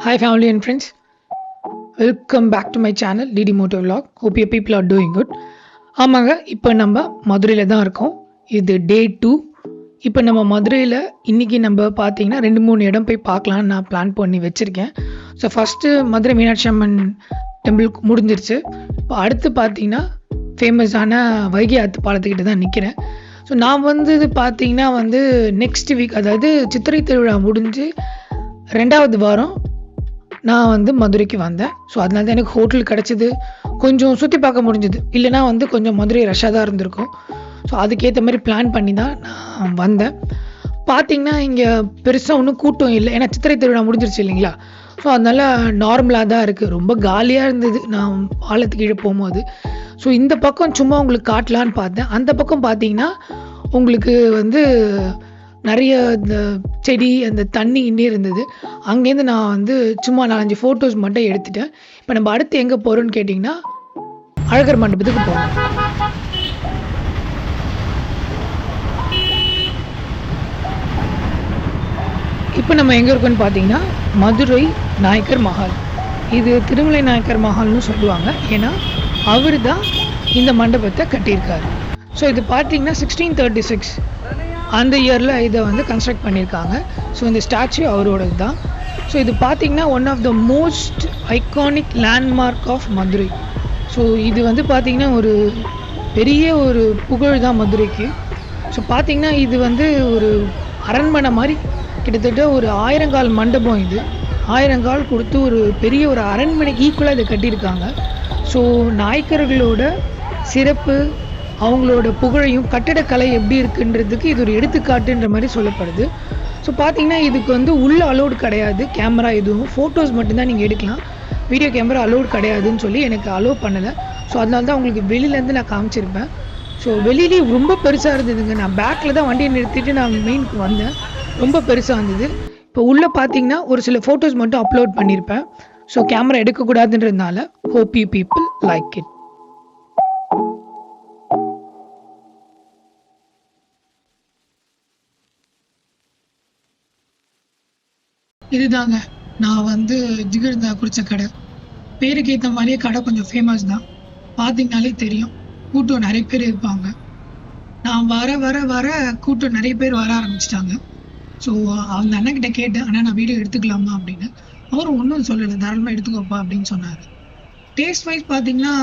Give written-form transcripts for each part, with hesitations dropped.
Hi family and friends, welcome back to my channel DD Moto Vlog. Hope you people are doing good. ஆமாங்க, இப்போ நம்ம மதுரையில் தான் இருக்கோம். இது டே 2. இப்போ நம்ம மதுரையில் இன்றைக்கி நம்ம பார்த்தீங்கன்னா 2-3 இடம் போய் பார்க்கலான்னு நான் பிளான் பண்ணி வச்சுருக்கேன். So first Madurai Meenakshi Amman temple முடிஞ்சிருச்சு. இப்போ அடுத்து பார்த்தீங்கன்னா ஃபேமஸான வைகை ஆத்து பாலத்துக்கிட்ட தான் நிற்கிறேன். ஸோ நான் பார்த்தீங்கன்னா நெக்ஸ்ட் வீக், அதாவது சித்திரை திருவிழா முடிஞ்சு 2வது வாரம் நான் மதுரைக்கு வந்தேன். ஸோ அதனால தான் எனக்கு ஹோட்டல் கிடச்சிது, கொஞ்சம் சுற்றி பார்க்க முடிஞ்சுது. இல்லைனா கொஞ்சம் மதுரை ரஷ்ஷாக தான் இருந்திருக்கும். ஸோ அதுக்கேற்ற மாதிரி பிளான் பண்ணி தான் நான் வந்தேன். பார்த்திங்கன்னா இங்கே பெருசாக ஒன்றும் கூட்டம் இல்லை, ஏன்னா சித்திரை திருவிழா முடிஞ்சிருச்சு இல்லைங்களா. ஸோ அதனால் நார்மலாக தான் இருக்குது. ரொம்ப காலியாக இருந்தது நான் பாலத்துக்கு கீழே போகும்போது. ஸோ இந்த பக்கம் சும்மா உங்களுக்கு காட்டலான்னு பார்த்தேன். அந்த பக்கம் பார்த்தீங்கன்னா உங்களுக்கு நிறைய இந்த செடி, அந்த தண்ணி இன்னே இருந்தது. அங்கேருந்து நான் சும்மா 4-5 ஃபோட்டோஸ் மட்டும் எடுத்துட்டேன். இப்போ நம்ம அடுத்து எங்கே போகிறோன்னு கேட்டிங்கன்னா அழகர் மண்டபத்துக்கு போகிறோம். இப்போ நம்ம எங்கே இருக்கோன்னு பார்த்தீங்கன்னா மதுரை நாயக்கர் மஹால். இது திருமலை நாயக்கர் மஹால்னு சொல்லுவாங்க, ஏன்னா அவர் தான் இந்த மண்டபத்தை கட்டியிருக்காரு. ஸோ இது பார்த்தீங்கன்னா 1636 அந்த இயரில் இதை கன்ஸ்ட்ரக்ட் பண்ணியிருக்காங்க. ஸோ இந்த ஸ்டாச்சு அவரோடது தான். ஸோ இது பார்த்திங்கன்னா one of the most iconic landmark of Madurai. So இது பார்த்திங்கன்னா ஒரு பெரிய ஒரு புகழ் தான் மதுரைக்கு. ஸோ பார்த்திங்கன்னா இது ஒரு அரண்மனை மாதிரி, கிட்டத்தட்ட ஒரு 1000 கால் மண்டபம். இது 1000 கால் கொடுத்து ஒரு பெரிய ஒரு அரண்மனைக்கு ஈக்குவலாக இதை கட்டியிருக்காங்க. ஸோ நாயக்கர்களோட சிறப்பு, அவங்களோட புகழையும் கட்டிடக்கலை எப்படி இருக்குன்றதுக்கு இது ஒரு எடுத்துக்காட்டுன்ற மாதிரி சொல்லப்படுது. ஸோ பார்த்தீங்கன்னா இதுக்கு உள்ள அலோடு கிடையாது கேமரா, எதுவும் ஃபோட்டோஸ் மட்டும்தான் நீங்கள் எடுக்கலாம். வீடியோ கேமரா அலோடு கிடையாதுன்னு சொல்லி எனக்கு அலோவ் பண்ணலை. ஸோ அதனால தான் உங்களுக்கு வெளியிலேருந்து நான் காமிச்சிருப்பேன். ஸோ வெளியிலேயே ரொம்ப பெருசாக இருந்ததுங்க. நான் பேக்கில் தான் வண்டியை நிறுத்திட்டு நான் மெயினுக்கு வந்தேன். ரொம்ப பெருசாக இருந்தது. இப்போ உள்ளே பார்த்தீங்கன்னா ஒரு சில ஃபோட்டோஸ் மட்டும் அப்லோட் பண்ணியிருப்பேன். ஸோ கேமரா எடுக்கக்கூடாதுன்றதுனால hope you people like it. இதுதாங்க நான் ஜிகர்தா குடித்த கடை. பேருக்கு ஏற்ற மாதிரியே கடை கொஞ்சம் ஃபேமஸ் தான். பார்த்தீங்கனாலே தெரியும், கூட்டம் நிறைய பேர் இருப்பாங்க. நான் வர வர வர கூட்டம் நிறைய பேர் வர ஆரம்பிச்சிட்டாங்க. ஸோ அந்த அண்ணன்கிட்ட கேட்டேன், ஆனால் நான் வீடியோ எடுத்துக்கலாமா அப்படின்னு. அவரும் ஒன்றும் சொல்லலை, தாராளமாக எடுத்துக்கோப்பா அப்படின்னு சொன்னார். டேஸ்ட் வைஸ் பார்த்தீங்கன்னா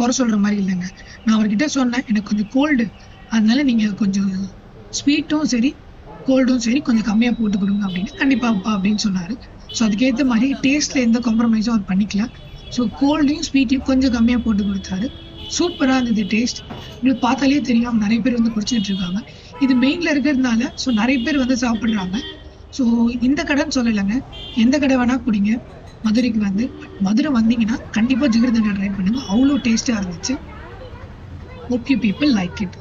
குறை சொல்கிற மாதிரி இல்லைங்க. நான் அவர்கிட்ட சொன்னேன், எனக்கு கொஞ்சம் கோல்டு, அதனால நீங்கள் கொஞ்சம் ஸ்வீட்டும் சரி கோல்டும் சரி கொஞ்சம் கம்மியாக போட்டு கொடுங்க அப்படின்னு. கண்டிப்பாப்பா அப்படின்னு சொன்னார். ஸோ அதுக்கேற்ற மாதிரி டேஸ்ட்டில் எந்த காம்ப்ரமைஸும் அவர் பண்ணிக்கல. ஸோ கோல்டையும் ஸ்வீட்டையும் கொஞ்சம் கம்மியாக போட்டு கொடுத்தாரு. சூப்பராக இருந்தது டேஸ்ட். உங்களுக்கு பார்த்தாலே தெரியும், நிறைய பேர் குடிச்சிட்டு இருக்காங்க. இது மெயினில் இருக்கிறதுனால ஸோ நிறைய பேர் சாப்பிட்றாங்க. ஸோ இந்த கடைன்னு சொல்லலைங்க, எந்த கடை வேணால் குடிங்க. மதுரைக்கு மதுரை வந்தீங்கன்னா கண்டிப்பாக ஜிகர்தண்டா ட்ரை பண்ணுங்க, அவ்வளோ டேஸ்ட்டாக இருந்துச்சு. Hope you people like it.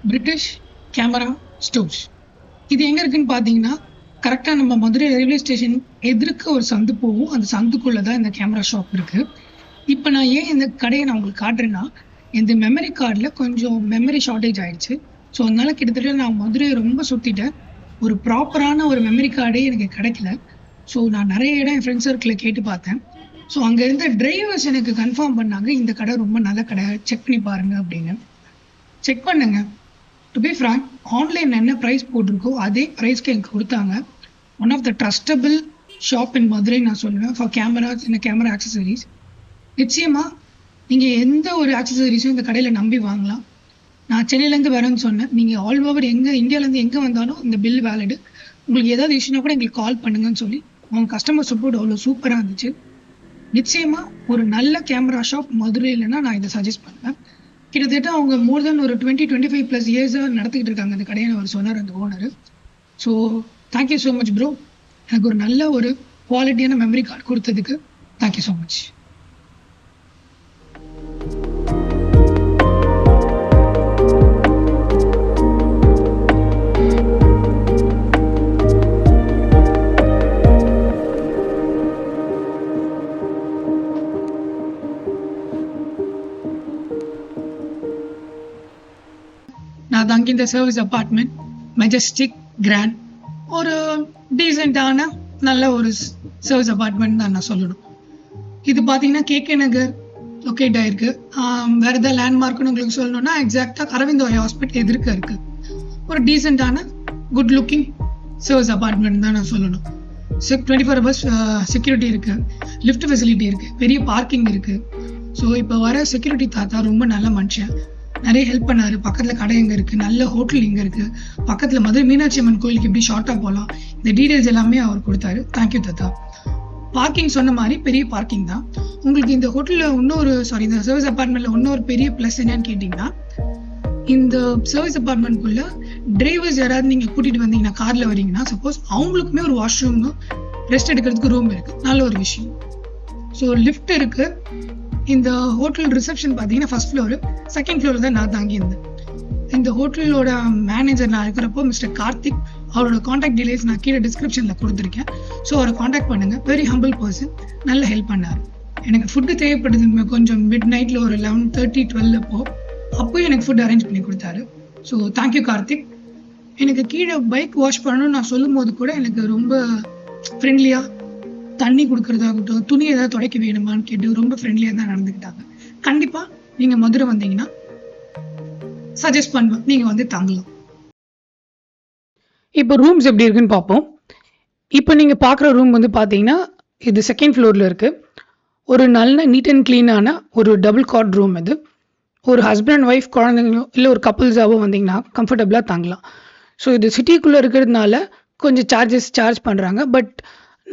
British camera stores இது எங்கே இருக்குன்னு பார்த்தீங்கன்னா கரெக்டாக நம்ம மதுரை ரயில்வே ஸ்டேஷன் எதிர்க்க ஒரு சந்து போகும். அந்த சந்துக்குள்ளே தான் இந்த கேமரா ஷாப் இருக்குது. இப்போ நான் ஏன் இந்த கடையை நான் உங்களுக்கு காட்டுறேன்னா, இந்த மெமரி கார்டில் கொஞ்சம் மெமரி ஷார்ட்டேஜ் ஆகிடுச்சு. ஸோ அதனால கிட்டத்தட்ட நான் மதுரையை ரொம்ப சுற்றிட்டேன். ஒரு ப்ராப்பரான ஒரு மெமரி கார்டே எனக்கு கிடைக்கல. ஸோ நான் நிறைய இடம் என் ஃப்ரெண்ட்ஸ் சர்க்கிளில் கேட்டு பார்த்தேன். ஸோ அங்கே இருந்த டிரைவர்ஸ் எனக்கு கன்ஃபார்ம் பண்ணாங்க, இந்த கடை ரொம்ப நல்ல கடை, செக் பண்ணி பாருங்கள் அப்படின்னு. செக் பண்ணுங்க. டு பி ஃப்ராங்க், ஆன்லைனில் என்ன ப்ரைஸ் போட்டிருக்கோ அதே ப்ரைஸ்க்கு எனக்கு கொடுத்தாங்க. One of the trustable shop in Madurai நான் சொல்லுவேன் ஃபார் கேமராஸ், இந்த கேமரா ஆக்சசரிஸ். நிச்சயமாக நீங்கள் எந்த ஒரு ஆக்சசரிஸும் இந்த கடையில் நம்பி வாங்கலாம். நான் சென்னையிலேருந்து வரேன்னு சொன்னேன். நீங்கள் ஆல் ஓவர் இந்தியாவிலேருந்து எங்கே வந்தாலும் இந்த பில் வேலிடு. உங்களுக்கு ஏதாவது இஷ்யூனா கூட எங்களுக்கு கால் பண்ணுங்கன்னு சொல்லி அவங்க கஸ்டமர் சப்போர்ட் அவ்வளோ சூப்பராக இருந்துச்சு. நிச்சயமாக ஒரு நல்ல கேமரா ஷாப் மதுரையிலன்னா நான் இதை சஜஸ்ட் பண்ணுவேன். கிட்டத்தட்ட அவங்க மோர் தென் ஒரு 20-25+ இயர்ஸாக நடத்திக்கிட்டு இருக்காங்க இந்த கடையை, அவர் சொன்னார் அந்த owner. So thank you so much bro, எனக்கு ஒரு நல்ல ஒரு குவாலிட்டியான மெமரி கார்டு கொடுத்ததுக்கு தேங்க்யூ ஸோ மச். நான் தங்கியிருந்த சர்வீஸ் அப்பார்ட்மெண்ட் மெஜஸ்டிக் கிராண்ட், ஒரு டீசெண்டான நல்ல ஒரு சர்வீஸ் அப்பார்ட்மெண்ட் தான் நான் சொல்லணும். இது பார்த்தீங்கன்னா கேகே நகர் லொக்கேட் ஆயிருக்கு. வேறு எதாவது லேண்ட்மார்க்னு உங்களுக்கு சொல்லணும்னா எக்ஸாக்டாக அரவிந்த் ஐ ஹாஸ்பிட்டல் எதிர்க்க இருக்குது. ஒரு டீசெண்டான குட் லுக்கிங் சர்வீஸ் அப்பார்ட்மெண்ட் தான் நான் சொல்லணும். 24 hours செக்யூரிட்டி இருக்குது, லிஃப்ட் ஃபெசிலிட்டி இருக்குது, பெரிய பார்க்கிங் இருக்குது. ஸோ இப்போ வர செக்யூரிட்டி தாத்தா ரொம்ப நல்ல மனுஷன், நிறைய ஹெல்ப் பண்ணார். பக்கத்தில் கடை எங்கே இருக்குது, நல்ல ஹோட்டல் இங்கே இருக்குது, பக்கத்தில் மதுரை மீனாட்சி அம்மன் கோயிலுக்கு எப்படி ஷார்ட்டாக போகலாம், இந்த டீட்டெயில்ஸ் எல்லாமே அவர் கொடுத்தாரு. தேங்க்யூ தாத்தா. பார்க்கிங் சொன்ன மாதிரி பெரிய பார்க்கிங் தான். உங்களுக்கு இந்த ஹோட்டலில் இந்த சர்வீஸ் அப்பார்ட்மெண்ட்டில் இன்னொரு பெரிய ப்ளஸ் என்னன்னு கேட்டிங்கன்னா, இந்த சர்வீஸ் அப்பார்ட்மெண்ட்குள்ள டிரைவர்ஸ் யாராவது நீங்கள் கூட்டிகிட்டு வந்தீங்கன்னா, காரில் வரீங்கன்னா சப்போஸ் அவங்களுக்குமே ஒரு வாஷ்ரூம், ரெஸ்ட் எடுக்கிறதுக்கு ரூம் இருக்குது. நல்ல ஒரு விஷயம். ஸோ லிஃப்ட் இருக்குது. இந்த ஹோட்டல் ரிசப்ஷன் பார்த்தீங்கன்னா ஃபர்ஸ்ட் ஃப்ளோரு, செகண்ட் ஃப்ளோரில் தான் நான் தாங்கியிருந்தேன். இந்த ஹோட்டலோட மேனேஜர் நான் இருக்கிறப்போ மிஸ்டர் கார்த்திக், அவரோட காண்டாக்ட் டீடைல்ஸ் நான் கீழே டிஸ்கிரிப்ஷனில் கொடுத்துருக்கேன். ஸோ அவரை காண்டாக்ட் பண்ணுங்கள். வெரி ஹம்பிள் பர்சன், நல்ல ஹெல்ப் பண்ணார். எனக்கு ஃபுட்டு தேவைப்படுது கொஞ்சம் மிட் நைட்டில் ஒரு 11:30-12 அப்போயும் எனக்கு ஃபுட் அரேஞ்ச் பண்ணி கொடுத்தாரு. So thank you Karthik. எனக்கு கீழே பைக் வாஷ் பண்ணணும்னு நான் சொல்லும் போது கூட எனக்கு ரொம்ப ஃப்ரெண்ட்லியாக தண்ணி கொடுக்குறதாகட்டும், துணி ஏதாவது துடைக்க வேணுமான்னு கேட்டு ரொம்ப ஃப்ரெண்ட்லியாக தான் நடந்துக்கிட்டாங்க. கண்டிப்பாக நீங்கள் மதுரை வந்தீங்கன்னா சஜஸ்ட் பண்ணுவேன், நீங்கள் வந்து தங்கலாம். இப்போ ரூம்ஸ் எப்படி இருக்குன்னு பார்ப்போம். இப்போ நீங்கள் பார்க்குற ரூம் வந்து பார்த்தீங்கன்னா இது செகண்ட் ஃப்ளோரில் இருக்குது. ஒரு நல்ல நீட் அண்ட் க்ளீனான ஒரு டபுள் காட் ரூம். இது ஒரு ஹஸ்பண்ட் அண்ட் ஒய்ஃப், குழந்தைங்களோ இல்லை ஒரு கப்புள்ஸாவோ வந்தீங்கன்னா கம்ஃபர்டபுளாக தங்கலாம். ஸோ இது சிட்டிக்குள்ளே இருக்கிறதுனால கொஞ்சம் சார்ஜ் பண்ணுறாங்க. பட்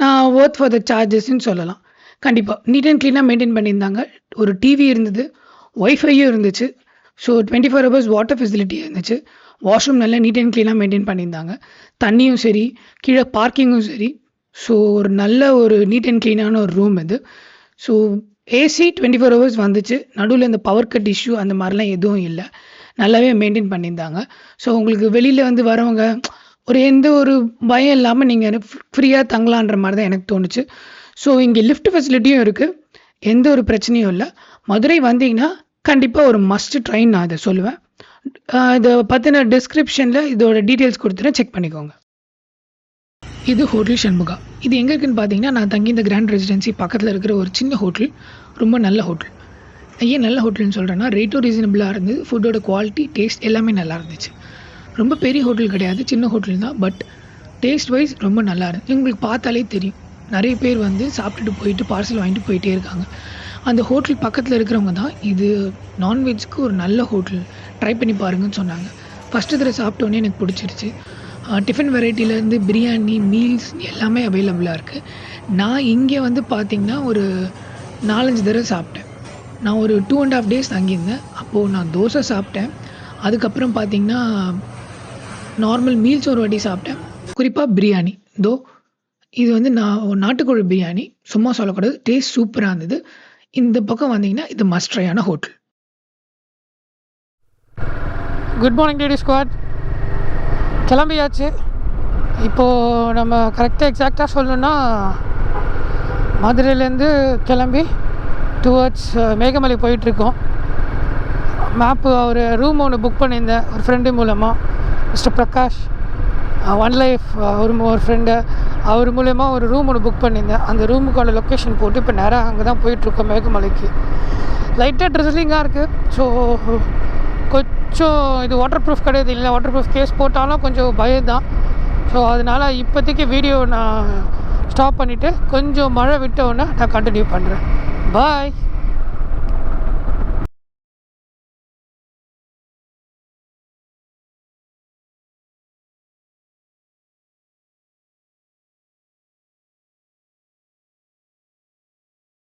நான் ஒர்த் ஃபார் த சார்ஜஸ்ன்னு சொல்லலாம். கண்டிப்பாக நீட் அண்ட் க்ளீனாக மெயின்டைன் பண்ணியிருந்தாங்க. ஒரு டிவி இருந்தது, ஒய்ஃபையும் இருந்துச்சு. ஸோ 24 hours வாட்டர் ஃபெசிலிட்டி இருந்துச்சு. வாஷ்ரூம் நல்லா நீட் அண்ட் க்ளீனாக மெயின்டைன் பண்ணியிருந்தாங்க. தண்ணியும் சரி, கீழே பார்க்கிங்கும் சரி. ஸோ ஒரு நல்ல ஒரு நீட் அண்ட் க்ளீனான ஒரு ரூம் இது. ஸோ ஏசி 24 hours வந்துச்சு. நடுவில் இந்த பவர் கட் இஷ்யூ அந்த மாதிரிலாம் எதுவும் இல்லை. நல்லாவே மெயின்டைன் பண்ணியிருந்தாங்க. ஸோ உங்களுக்கு வெளியில் வந்து வரவங்க எந்த ஒரு பயம் இல்லாமல் நீங்கள் ஃப்ரீயாக தங்கலான்ற மாதிரி தான் எனக்கு தோணுச்சு. ஸோ இங்கே லிஃப்ட் ஃபெசிலிட்டியும் இருக்குது, எந்த ஒரு பிரச்சனையும் இல்லை. மதுரை வந்தீங்கன்னா கண்டிப்பாக ஒரு மஸ்ட் ட்ரைன் நான் இதை சொல்லுவேன். இதை பற்றின டிஸ்கிரிப்ஷனில் இதோட டீட்டெயில்ஸ் கொடுத்துட்டு செக் பண்ணிக்கோங்க. இது ஹோட்டல் சண்முகா. இது எங்கே இருக்குன்னு பார்த்தீங்கன்னா, நான் தங்கி இந்த கிராண்ட் ரெசிடென்சி பக்கத்தில் இருக்கிற ஒரு சின்ன ஹோட்டல். ரொம்ப நல்ல ஹோட்டல். ஏன் நல்ல ஹோட்டல்னு சொல்கிறேன்னா, ரேட்டும் ரீசனபிளாக இருந்தது, ஃபுட்டோட குவாலிட்டி, டேஸ்ட் எல்லாமே நல்லா இருந்துச்சு. ரொம்ப பெரிய ஹோட்டல் கிடையாது, சின்ன ஹோட்டல் தான். பட் டேஸ்ட் வைஸ் ரொம்ப நல்லா இருந்துச்சு. உங்களுக்கு பார்த்தாலே தெரியும், நிறைய பேர் வந்து சாப்பிட்டுட்டு போயிட்டு பார்சல் வாங்கிட்டு போயிட்டே இருக்காங்க. அந்த ஹோட்டல் பக்கத்தில் இருக்கிறவங்க தான் இது நான்வெஜ்க்கு ஒரு நல்ல ஹோட்டல், ட்ரை பண்ணி பாருங்கன்னு சொன்னாங்க. ஃபஸ்ட்டு தடவை சாப்பிட்டோன்னே எனக்கு பிடிச்சிருச்சு. டிஃபன் வெரைட்டிலேருந்து பிரியாணி, மீல்ஸ் எல்லாமே அவைலபிளாக இருக்குது. நான் இங்கே வந்து பார்த்திங்கன்னா ஒரு 4-5 தடவை சாப்பிட்டேன். நான் ஒரு 2.5 days தங்கியிருந்தேன். அப்போது நான் தோசை சாப்பிட்டேன். அதுக்கப்புறம் பார்த்திங்கன்னா நார்மல் மீல்ஸ் ஒரு வாட்டி சாப்பிட்டேன். குறிப்பாக பிரியாணி. இது வந்து நாட்டுக்கோழி பிரியாணி, சும்மா சொல்லக்கூடாது, டேஸ்ட் சூப்பராக இருந்தது. இந்த பக்கம் வந்தீங்கன்னா இது மஸ்ட் ட்ரையான hotel. Good morning DD squad. கிளம்பியாச்சு. இப்போது நம்ம கரெக்டாக எக்ஸாக்டாக சொல்லணுன்னா, மதுரையிலேருந்து கிளம்பி டுவர்ட்ஸ் மேகமலை போயிட்டுருக்கோம். மேப்பு ஒரு ரூம் ஒன்று புக் பண்ணியிருந்தேன் ஒரு ஃப்ரெண்டு மூலமாக, மிஸ்டர் பிரகாஷ், ஒன் லைஃப் ஒரு ஃப்ரெண்டு, அவர் மூலயமா ஒரு ரூம் ஒன்று புக் பண்ணியிருந்தேன். அந்த ரூமுக்கான லொக்கேஷன் போட்டு இப்போ நேராக அங்கே தான் போயிட்டுருக்கோம், மேகமலைக்கு. லைட்டாக ட்ரெஸ்லிங்காக இருக்குது. ஸோ கொஞ்சம் இது வாட்டர் ப்ரூஃப் கிடையாது, இல்லை வாட்டர் ப்ரூஃப் கேஸ் போட்டாலும் கொஞ்சம் பயம் தான். ஸோ அதனால் இப்போதைக்கு வீடியோ நான் ஸ்டாப் பண்ணிவிட்டு கொஞ்சம் மழை விட்டோன்னே நான் கண்டினியூ பண்ணுறேன். பாய்.